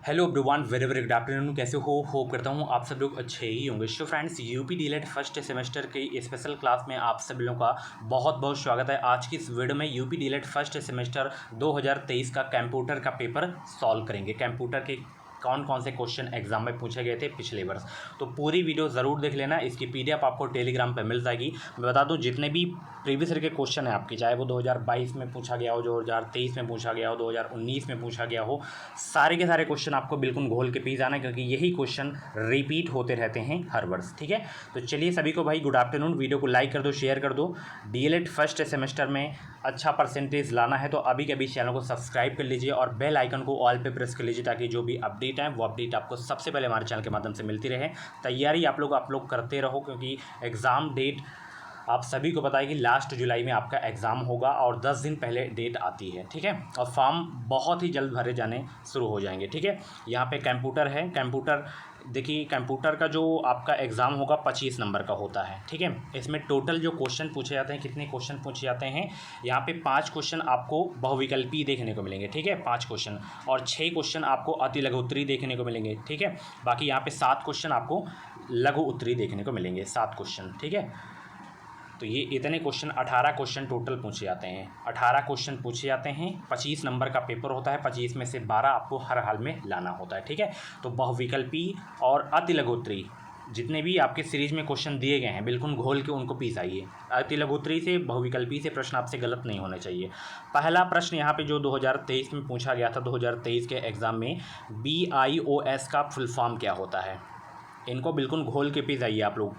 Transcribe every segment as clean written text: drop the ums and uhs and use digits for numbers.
Hello everyone, very very good afternoon. कैसे हो? Hope करता हूँ आप सब लोग अच्छे ही होंगे। So friends, UP DElEd first semester की स्पेशल क्लास में आप सभी लोगों का बहुत बहुत स्वागत है। आज की इस वीडियो में यूपी डीएलएड फर्स्ट सेमेस्टर 2023 का कंप्यूटर का पेपर सॉल्व करेंगे। कंप्यूटर के कौन कौन से क्वेश्चन एग्जाम में पूछे गए थे पिछले वर्ष, तो पूरी वीडियो ज़रूर देख लेना। इसकी पीडीएफ आपको टेलीग्राम पे मिल जाएगी। मैं बता दूं, जितने भी प्रीवियस ईयर के क्वेश्चन हैं आपके, चाहे वो 2022 में पूछा गया हो, 2023 में पूछा गया हो, 2019 में पूछा गया हो, सारे के सारे क्वेश्चन आपको बिल्कुल घोल के पी जाना है, क्योंकि यही क्वेश्चन रिपीट होते रहते हैं हर वर्ष। ठीक है, तो चलिए सभी को भाई गुड आफ्टरनून। वीडियो को लाइक कर दो, शेयर कर दो। डीएलएड फर्स्ट सेमेस्टर में अच्छा परसेंटेज लाना है तो अभी के चैनल को सब्सक्राइब कर लीजिए और बेल आइकन को ऑल पे प्रेस कर लीजिए, ताकि जो भी अपडेट है वो अपडेट आपको सबसे पहले हमारे चैनल के माध्यम से मिलती रहे। तैयारी आप लोग करते रहो, क्योंकि एग्ज़ाम डेट आप सभी को पता है कि लास्ट जुलाई में आपका एग्ज़ाम होगा और 10 दिन पहले डेट आती है। ठीक है, और फॉर्म बहुत ही जल्द भरे जाने शुरू हो जाएंगे। ठीक है, यहाँ पे कंप्यूटर है। कंप्यूटर देखिए, कंप्यूटर का जो आपका एग्ज़ाम होगा 25 नंबर का होता है। ठीक है, इसमें टोटल जो क्वेश्चन पूछे जाते हैं, कितने क्वेश्चन पूछे जाते हैं, यहाँ पे 5 क्वेश्चन आपको बहुविकल्पी देखने को मिलेंगे। ठीक है, 5 क्वेश्चन, और 6 क्वेश्चन आपको अति लघु उत्तरी देखने को मिलेंगे। ठीक है, बाकी यहाँ पे 7 क्वेश्चन आपको लघु उत्तरी देखने को मिलेंगे, 7 क्वेश्चन। ठीक है, तो ये इतने क्वेश्चन 18 क्वेश्चन टोटल पूछे जाते हैं। 18 क्वेश्चन पूछे जाते हैं, 25 नंबर का पेपर होता है। 25 में से 12 आपको हर हाल में लाना होता है। ठीक है, तो बहुविकल्पी और अति लघुत्तरी जितने भी आपके सीरीज में क्वेश्चन दिए गए हैं, बिल्कुल घोल के उनको पी जाइए। अति लघुत्तरी से, बहुविकल्पी से प्रश्न आपसे गलत नहीं होने चाहिए। पहला प्रश्न यहाँ पे जो 2023 में पूछा गया था, 2023 के एग्ज़ाम में, BIOS का फुल फॉर्म क्या होता है, इनको बिल्कुल घोल के पी जाइए आप लोग।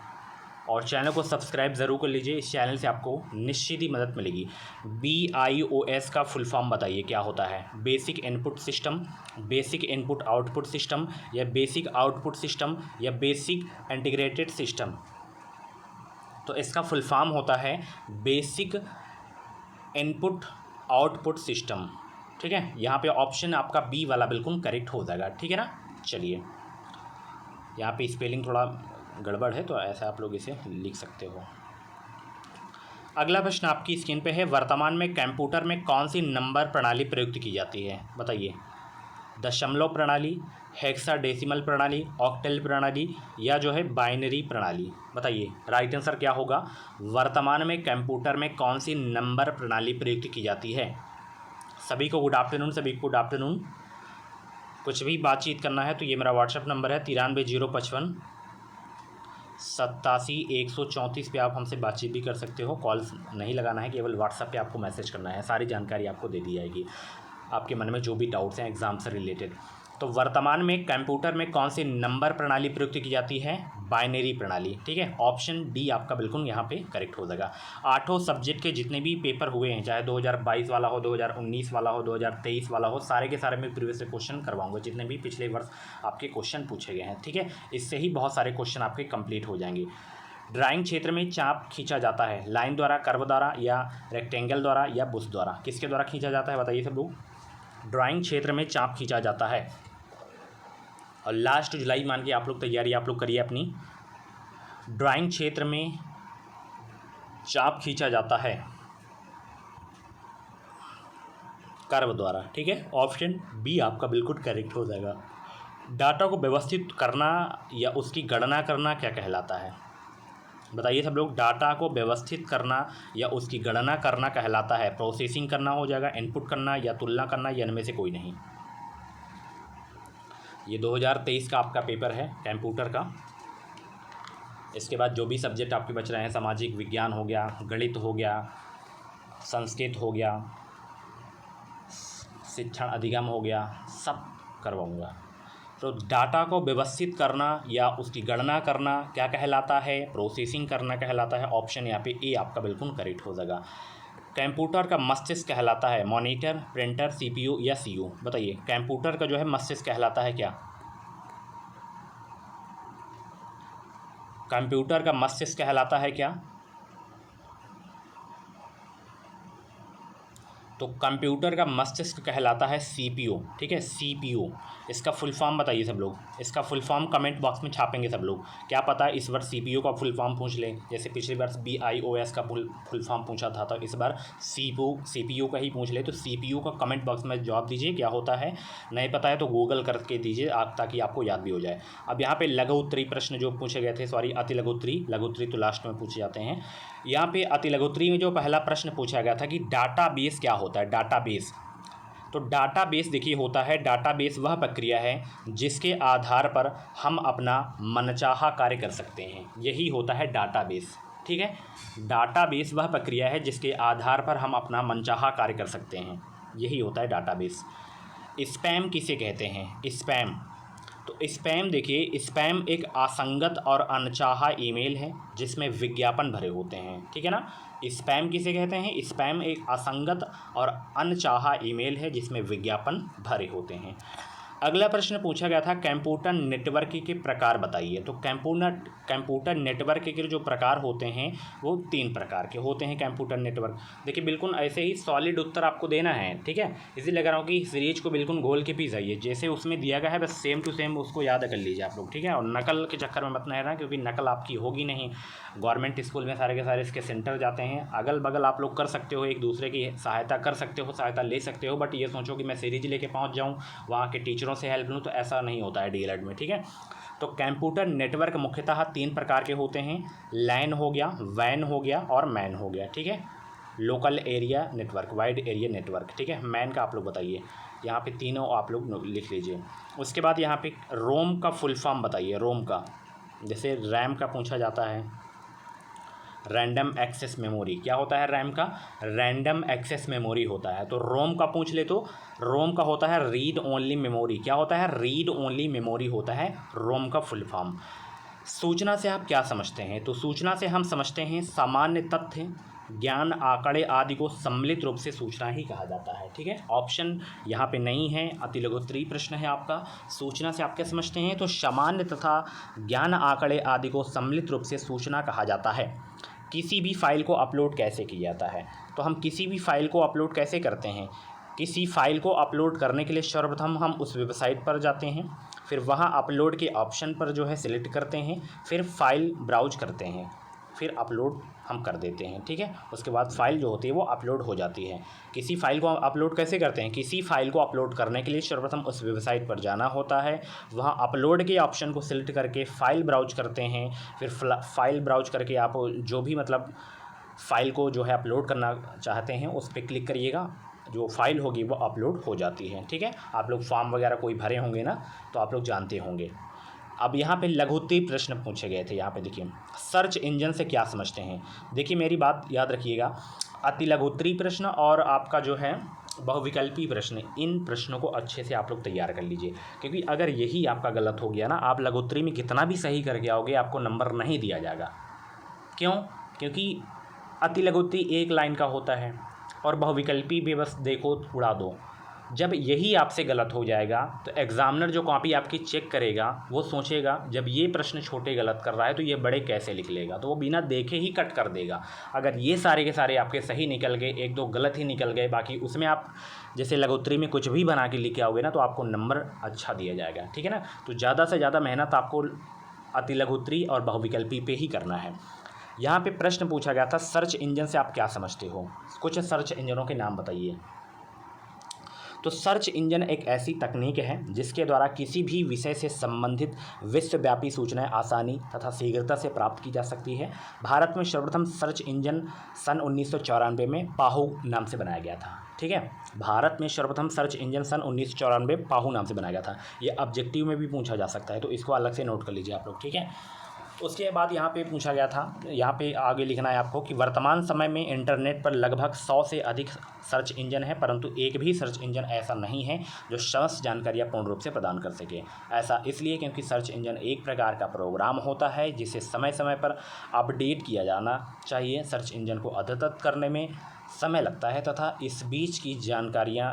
और चैनल को सब्सक्राइब ज़रूर कर लीजिए, इस चैनल से आपको निश्चित ही मदद मिलेगी। BIOS का फुल फॉर्म बताइए क्या होता है। Basic input system, basic input output system, या बेसिक आउटपुट सिस्टम, या बेसिक इंटीग्रेटेड सिस्टम। तो इसका फुल फॉर्म होता है बेसिक इनपुट आउटपुट सिस्टम। ठीक है, यहाँ पे ऑप्शन आपका बी वाला बिल्कुल करेक्ट हो जाएगा। ठीक है ना, चलिए, यहाँ पे स्पेलिंग थोड़ा गड़बड़ है तो ऐसा आप लोग इसे लिख सकते हो। अगला प्रश्न आपकी स्क्रीन पे है, वर्तमान में कंप्यूटर में कौन सी नंबर प्रणाली प्रयुक्त की जाती है, बताइए। दशमलव प्रणाली, हेक्साडेसिमल प्रणाली, ऑक्टल प्रणाली, या जो है बाइनरी प्रणाली, बताइए। राइट आंसर क्या होगा? वर्तमान में कंप्यूटर में कौन सी नंबर प्रणाली प्रयुक्त की जाती है। सभी को गुड आफ्टरनून, सभी को गुड आफ्टरनून। कुछ भी बातचीत करना है तो ये मेरा व्हाट्सएप नंबर है 93 055 87 134 पे आप हमसे बातचीत भी कर सकते हो। कॉल नहीं लगाना है, केवल व्हाट्सएप पे आपको मैसेज करना है। सारी जानकारी आपको दे दी जाएगी, आपके मन में जो भी डाउट्स हैं एग्ज़ाम से रिलेटेड। तो वर्तमान में कंप्यूटर में कौन सी नंबर प्रणाली प्रयुक्त की जाती है? बाइनरी प्रणाली। ठीक है, ऑप्शन डी आपका बिल्कुल यहाँ पे करेक्ट हो जाएगा। 8 सब्जेक्ट के जितने भी पेपर हुए हैं, चाहे 2022 वाला हो, 2019 वाला हो, 2023 वाला हो, सारे के सारे मैं प्रीवियस क्वेश्चन करवाऊंगा, जितने भी पिछले वर्ष आपके क्वेश्चन पूछे गए हैं। ठीक है, इससे ही बहुत सारे क्वेश्चन आपके कंप्लीट हो जाएंगे। ड्राइंग क्षेत्र में चाप खींचा जाता है लाइन द्वारा, कर्व द्वारा, या रेक्टेंगल द्वारा, या बुश द्वारा, किसके द्वारा खींचा जाता है, बताइए सब लोग। ड्राइंग क्षेत्र में चाप खींचा जाता है, और लास्ट जुलाई मान के आप लोग तैयारी आप लोग करिए अपनी। ड्राइंग क्षेत्र में चाप खींचा जाता है कर्व द्वारा। ठीक है, ऑप्शन बी आपका बिल्कुल करेक्ट हो जाएगा। डाटा को व्यवस्थित करना या उसकी गणना करना क्या कहलाता है, बताइए सब लोग। डाटा को व्यवस्थित करना या उसकी गणना करना कहलाता है। प्रोसेसिंग करना हो जाएगा, इनपुट करना, या तुलना करना, या इनमें से कोई नहीं। ये 2023 का आपका पेपर है कंप्यूटर का। इसके बाद जो भी सब्जेक्ट आपके बच रहे हैं, सामाजिक विज्ञान हो गया, गणित हो गया, संस्कृत हो गया, शिक्षण अधिगम हो गया, सब करवाऊँगा। तो डाटा को व्यवस्थित करना या उसकी गणना करना क्या कहलाता है? प्रोसेसिंग करना कहलाता है। ऑप्शन यहाँ पे ए आपका बिल्कुल करेक्ट हो जाएगा। कंप्यूटर का मस्तिष्क कहलाता है मॉनिटर, प्रिंटर, CPU, या CU, बताइए। कंप्यूटर का जो है मस्तिष्क कहलाता है क्या? कंप्यूटर का मस्तिष्क कहलाता है क्या? तो कंप्यूटर का मस्तिष्क कहलाता है सीपीयू, ठीक है, सीपीयू। इसका फुल फॉर्म बताइए सब लोग, इसका फुल फॉर्म कमेंट बॉक्स में छापेंगे सब लोग। क्या पता इस बार सीपीयू का फुल फॉर्म पूछ लें, जैसे पिछली बार BIOS का फुल फॉर्म पूछा था, तो इस बार सीपीयू का ही पूछ ले। तो सीपीयू का कमेंट बॉक्स में जवाब दीजिए क्या होता है। नहीं पता है तो गूगल करके दीजिए आप, ताकि आपको याद भी हो जाए। अब यहाँ पे लघु उत्तरी प्रश्न जो पूछे गए थे, सॉरी अति लघु उत्तरी तो लास्ट में पूछे जाते हैं। यहाँ पे अति लघु उत्तरी में जो पहला प्रश्न पूछा गया था कि डाटाबेस क्या होता है, डाटाबेस। तो डाटाबेस देखिए होता है, डाटाबेस वह प्रक्रिया है जिसके आधार पर हम अपना मनचाहा कार्य कर सकते हैं, यही होता है डाटाबेस, ठीक है। डाटाबेस वह प्रक्रिया है जिसके आधार पर हम अपना मनचाहा कार्य कर सकते हैं, यही होता है डाटाबेस। स्पैम किसे कहते हैं, स्पैम। तो स्पैम देखिए, स्पैम एक असंगत और अनचाहा ईमेल है जिसमें विज्ञापन भरे होते हैं, ठीक है ना। स्पैम किसे कहते हैं, स्पैम एक असंगत और अनचाहा ईमेल है जिसमें विज्ञापन भरे होते हैं। अगला प्रश्न पूछा गया था कंप्यूटर नेटवर्क के प्रकार बताइए। तो कंप्यूटर नेटवर्क के जो प्रकार होते हैं वो 3 प्रकार के होते हैं कंप्यूटर नेटवर्क। देखिए बिल्कुल ऐसे ही सॉलिड उत्तर आपको देना है, ठीक है। इसीलिए लग रहा हूँ कि सीरीज को बिल्कुल घोल के पी जाइए, जैसे उसमें दिया गया है बस सेम टू सेम उसको याद कर लीजिए आप लोग, ठीक है। और नकल के चक्कर में मत न रहना, क्योंकि नकल आपकी होगी नहीं। गवर्नमेंट स्कूल में सारे के सारे इसके सेंटर जाते हैं, अगल बगल आप लोग कर सकते हो, एक दूसरे की सहायता कर सकते हो, सहायता ले सकते हो, बट ये सोचो कि मैं सीरीज लेके पहुँच जाऊँ, वहाँ के टीचरों से हेल्प लूँ, तो ऐसा नहीं होता है DLED में, ठीक है। तो कंप्यूटर नेटवर्क मुख्यतः 3 प्रकार के होते हैं, लैन हो गया, वैन हो गया और मैन हो गया, ठीक है। Local area network, wide area network, ठीक है। मैन का आप लोग बताइए, यहाँ पे तीनों आप लोग लिख लीजिए। उसके बाद यहाँ पे रोम का फुल फॉर्म बताइए, रोम का, जैसे रैम का पूछा जाता है, रैंडम एक्सेस मेमोरी। क्या होता है रैम का, रैंडम एक्सेस मेमोरी होता है। तो रोम का पूछ ले तो रोम का होता है रीड ओनली मेमोरी। क्या होता है, रीड ओनली मेमोरी होता है रोम का फुल फॉर्म। सूचना से आप क्या समझते हैं, तो सूचना से हम समझते हैं सामान्य तथ्य, ज्ञान, आंकड़े आदि को सम्मिलित रूप से सूचना ही कहा जाता है, ठीक है। ऑप्शन यहाँ पे नहीं है, अति लघु उत्तरीय प्रश्न है आपका। सूचना से आप क्या समझते हैं, तो सामान्य तथा ज्ञान, आंकड़े आदि को सम्मिलित रूप से सूचना कहा जाता है। किसी भी फाइल को अपलोड कैसे किया जाता है, तो हम किसी भी फाइल को अपलोड कैसे करते हैं। किसी फाइल को अपलोड करने के लिए सर्वप्रथम हम उस वेबसाइट पर जाते हैं, फिर वहाँ अपलोड के ऑप्शन पर जो है सिलेक्ट करते हैं, फिर फाइल ब्राउज करते हैं, फिर अपलोड हम कर देते हैं, ठीक है। उसके बाद फाइल जो होती है वो अपलोड हो जाती है। किसी फाइल को अपलोड कैसे करते हैं, किसी फाइल को अपलोड करने के लिए सर्वप्रथम उस वेबसाइट पर जाना होता है, वहाँ अपलोड के ऑप्शन को सिलेक्ट करके फ़ाइल ब्राउज करते हैं, फिर फाइल ब्राउज करके आप जो भी मतलब फ़ाइल को जो है अपलोड करना चाहते हैं उस पर क्लिक करिएगा, जो फाइल होगी वो अपलोड हो जाती है, ठीक है। आप लोग फॉर्म वगैरह कोई भरे होंगे ना, तो आप लोग जानते होंगे। अब यहाँ पे लघु उत्तरीय प्रश्न पूछे गए थे, यहाँ पे देखिए सर्च इंजन से क्या समझते हैं। देखिए मेरी बात याद रखिएगा, अति लघु उत्तरीय प्रश्न और आपका जो है बहुविकल्पीय प्रश्न, इन प्रश्नों को अच्छे से आप लोग तैयार कर लीजिए, क्योंकि अगर यही आपका गलत हो गया ना, आप लघु उत्तरीय में कितना भी सही करके आओगे आपको नंबर नहीं दिया जाएगा। क्यों, क्योंकि अति लघु उत्तरीय 1 लाइन का होता है और बहुविकल्पीय भी बस देखो उड़ा दो। जब यही आपसे गलत हो जाएगा तो एग्जामिनर जो कॉपी आपकी चेक करेगा वो सोचेगा जब ये प्रश्न छोटे गलत कर रहा है तो ये बड़े कैसे लिख लेगा, तो वो बिना देखे ही कट कर देगा। अगर ये सारे के सारे आपके सही निकल गए, 1-2 गलत ही निकल गए, बाकी उसमें आप जैसे लघु उत्तरीय में कुछ भी बना के लिखे आओगे ना, तो आपको नंबर अच्छा दिया जाएगा, ठीक है ना। तो ज़्यादा से ज़्यादा मेहनत आपको अति लघु उत्तरीय और बहुविकल्पीय पे ही करना है। यहाँ पे प्रश्न पूछा गया था सर्च इंजन से आप क्या समझते हो, कुछ सर्च इंजनों के नाम बताइए। तो सर्च इंजन एक ऐसी तकनीक है जिसके द्वारा किसी भी विषय से संबंधित विश्वव्यापी सूचनाएं आसानी तथा शीघ्रता से प्राप्त की जा सकती है। भारत में सर्वप्रथम सर्च इंजन सन 1994 में पाहू नाम से बनाया गया था, ठीक है। भारत में सर्वप्रथम सर्च इंजन सन 1994 पाहू नाम से बनाया गया था। ये ऑब्जेक्टिव में भी पूछा जा सकता है, तो इसको अलग से नोट कर लीजिए आप लोग, ठीक है। उसके बाद यहाँ पे पूछा गया था, यहाँ पे आगे लिखना है आपको कि वर्तमान समय में इंटरनेट पर लगभग 100 से अधिक सर्च इंजन है, परंतु एक भी सर्च इंजन ऐसा नहीं है जो समस्त जानकारियाँ पूर्ण रूप से प्रदान कर सके। ऐसा इसलिए क्योंकि सर्च इंजन एक प्रकार का प्रोग्राम होता है जिसे समय समय पर अपडेट किया जाना चाहिए। सर्च इंजन को अद्यतन करने में समय लगता है तथा इस बीच की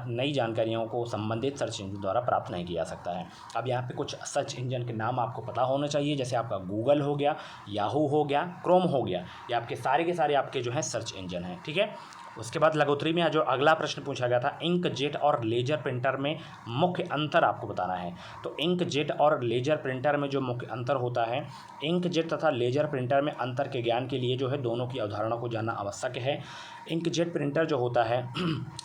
नई जानकारियों को संबंधित सर्च इंजन द्वारा प्राप्त नहीं किया जा सकता है। अब यहाँ पे कुछ सर्च इंजन के नाम आपको पता होना चाहिए, जैसे आपका गूगल हो गया, याहू हो गया, क्रोम हो गया, ये आपके सारे के सारे आपके जो है सर्च इंजन हैं, ठीक है। उसके बाद लगोत्री में जो अगला प्रश्न पूछा गया था, इंक जेट और लेजर प्रिंटर में मुख्य अंतर आपको बताना है। तो इंक जेट और लेजर प्रिंटर में जो मुख्य अंतर होता है, इंक जेट तथा लेजर प्रिंटर में अंतर के ज्ञान के लिए जो है दोनों की अवधारणा को जानना आवश्यक है। इंक जेट प्रिंटर जो होता है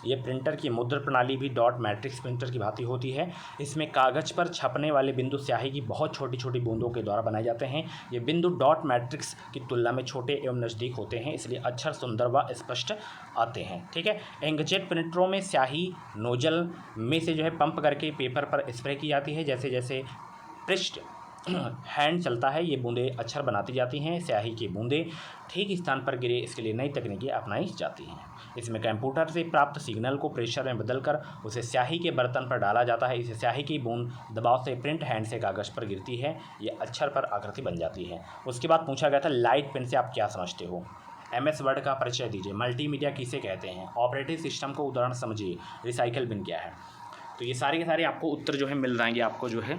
ये प्रिंटर की मुद्रण प्रणाली भी डॉट मैट्रिक्स प्रिंटर की भांति होती है। इसमें कागज़ पर छपने वाले बिंदु स्याही की बहुत छोटी छोटी बूंदों के द्वारा बनाए जाते हैं। ये बिंदु डॉट मैट्रिक्स की तुलना में छोटे एवं नज़दीक होते हैं, इसलिए अक्षर सुंदर व स्पष्ट आते हैं। ठीक है। इंकजेट प्रिंटरों में स्याही नोजल में से जो है पंप करके पेपर पर स्प्रे की जाती है। जैसे जैसे पृष्ठ हैंड चलता है, ये बूंदें अक्षर बनाती जाती हैं। स्याही की बूंदें ठीक स्थान पर गिरे, इसके लिए नई तकनीकें अपनाई जाती हैं। इसमें कंप्यूटर से प्राप्त सिग्नल को प्रेशर में बदलकर उसे स्याही के बर्तन पर डाला जाता है। इसे स्याही की बूंद दबाव से प्रिंट हैंड से कागज़ पर गिरती है, ये अक्षर पर आकृति बन जाती है। उसके बाद पूछा गया था लाइट पेन से आप क्या समझते हो। MS वर्ड का परिचय दीजिए। मल्टीमीडिया किसे कहते हैं। ऑपरेटिंग सिस्टम को उदाहरण समझिए। रिसाइकल बिन क्या है। तो ये सारे के सारे आपको उत्तर जो है मिल जाएंगे, आपको जो है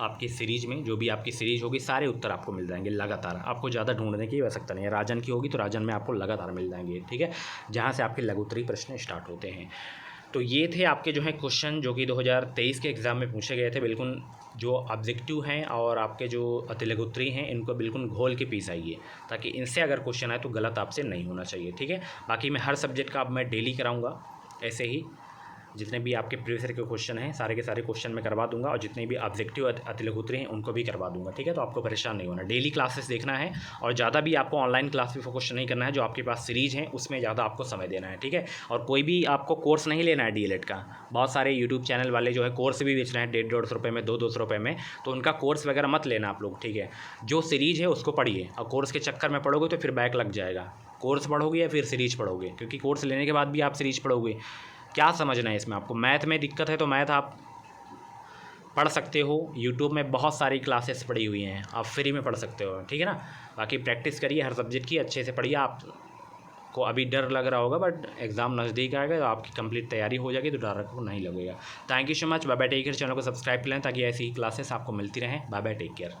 आपकी सीरीज़ में जो भी आपकी सीरीज़ होगी सारे उत्तर आपको मिल जाएंगे लगातार। आपको ज़्यादा ढूंढने की आवश्यकता नहीं है। राजन की होगी तो राजन में आपको लगातार मिल जाएंगे। ठीक है, जहाँ से आपके लघुत्तरीय प्रश्न स्टार्ट होते हैं। तो ये थे आपके जो है क्वेश्चन जो कि 2023 के एग्ज़ाम में पूछे गए थे। बिल्कुल जो ऑब्जेक्टिव हैं और आपके जो अति लघुत्तरीय हैं इनको बिल्कुल घोल के पीस आइए, ताकि इनसे अगर क्वेश्चन आए तो गलत आपसे नहीं होना चाहिए। ठीक है, बाकी मैं हर सब्जेक्ट का अब मैं डेली कराऊँगा। ऐसे ही जितने भी आपके प्रीवियस ईयर के क्वेश्चन हैं सारे के सारे क्वेश्चन मैं करवा दूंगा, और जितने भी ऑब्जेक्टिव अति लघुत्तरीय हैं उनको भी करवा दूंगा। ठीक है, तो आपको परेशान नहीं होना, डेली क्लासेस देखना है, और ज़्यादा भी आपको ऑनलाइन क्लास पे फोकस नहीं करना है। जो आपके पास सीरीज़ है उसमें ज़्यादा आपको समय देना है। ठीक है, और कोई भी आपको कोर्स नहीं लेना है DLED का। बहुत सारे यूट्यूब चैनल वाले जो है कोर्स भी बेच रहे हैं 150-150 रुपये में, 200-200 रुपये में, तो उनका कोर्स वगैरह मत लेना आप लोग। ठीक है, जो सीरीज़ है उसको पढ़िए, और कोर्स के चक्कर में पढ़ोगे तो फिर बैक लग जाएगा। कोर्स पढ़ोगे या फिर सीरीज़ पढ़ोगे, क्योंकि कोर्स लेने के बाद भी आप सीरीज़ पढ़ोगे। क्या समझना है इसमें आपको। मैथ में दिक्कत है तो मैथ आप पढ़ सकते हो, यूट्यूब में बहुत सारी क्लासेस पड़ी हुई हैं, आप फ्री में पढ़ सकते हो। ठीक है ना, बाकी प्रैक्टिस करिए हर सब्जेक्ट की, अच्छे से पढ़िए। आपको अभी डर लग रहा होगा, बट एग्ज़ाम नज़दीक आएगा तो आपकी कंप्लीट तैयारी हो जाएगी, तो डर आपको नहीं लगेगा। Thank you so much. Bye bye, take care. Channel को सब्सक्राइब कर लें ताकि ऐसी ही क्लासेस आपको मिलती रहें। Bye bye, take care.